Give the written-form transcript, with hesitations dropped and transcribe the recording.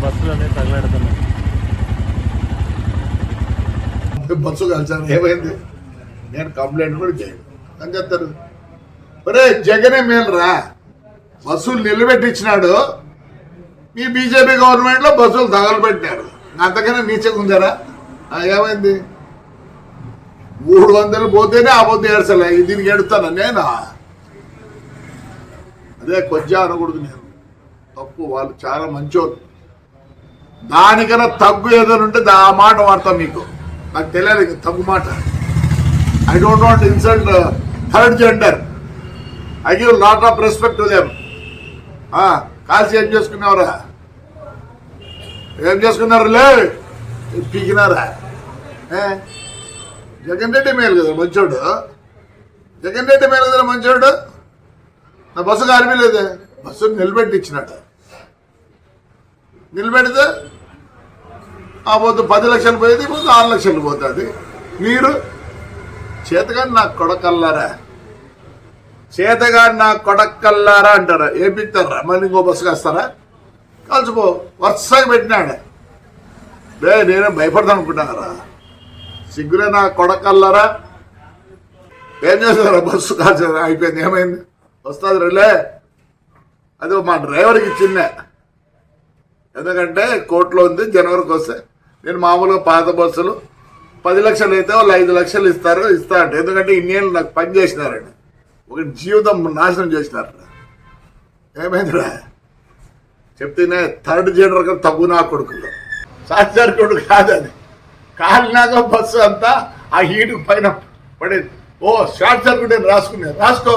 బస్సులు అనేది తగలాడుతున్నాయి. బస్సు కలిసాను ఏమైంది? నేను కంప్లైంట్ కూడా చేయను అని చెప్తారు. ఒరే జగనే మేలురా, బస్సులు నిలబెట్టించినాడు. మీ బీజేపీ గవర్నమెంట్లో బస్సులు తగలబెట్టారు. అంతకన్నా నీచగా ఉందారా? ఏమైంది? 300 పోతేనే ఆ పొద్దు ఏడ్చలే, దీనికి ఎడుతాను నేను. అదే కొంచెం అనకూడదు, నేను తప్పు. వాళ్ళు చాలా మంచోళ్ళు. దానికన్నా తగ్గు ఏదైనా ఉంటే ఆ మాట వాడతాం. మీకు నాకు తెలియదు తగ్గు మాట. I don't want insult third gender. I give lot of respect to them. కాల్సి ఏం చేసుకున్నావురా? ఏం చేసుకున్నారు? లే పీకినారా? జగన్ రెడ్డి మేలు కదా మంచోడు. జగన్ రెడ్డి మేలు కదా మంచోడు. నా బస్సు కాలిపోలేదు, బస్సును నిలబెట్టించినాడు. నిలబెడితే ఆ పొద్దు 10 లక్షలు పోయేది, పొద్దు 6 లక్షలు పోతుంది. మీరు చేతగాని నాకు కొడకల్లారా, చేతగాని నాకు కొడకల్లారా అంటారా? ఏం పిక్తారా? మళ్ళీ ఇంకో బస్సు కాస్తారా? కలిసిపో. వరుసగా పెట్టినాడు. నేనే భయపడతాను అనుకుంటున్నారా? సిగ్గురే నా కొడకల్లారా. ఏం చేస్తారా? బస్సు కాల్చారా? అయిపోయింది. ఏమైంది? వస్తుంది రిలే. అది మా డ్రైవర్కి ఇచ్చిందే. ఎందుకంటే కోర్టులో ఉంది, జనవరికి వస్తే. నేను మామూలుగా పాత బస్సులు 10 లక్షలు అయితే వాళ్ళు 5 లక్షలు ఇస్తా అంటే, ఎందుకంటే ఇన్నేళ్ళు నాకు పని చేసినారండి. ఒక జీవితం నాశనం చేసినారు. ఏమైందిరా? చెప్తేనే థర్డ్ జెండర్ తగ్గు నా కొడుకులు. షార్ట్ సర్క్యూట్ కాదని కాలినాక బస్సు అంతా ఆ హీటు పైన పడేది. ఓ షార్ట్ సర్క్యూట్ అని రాసుకో.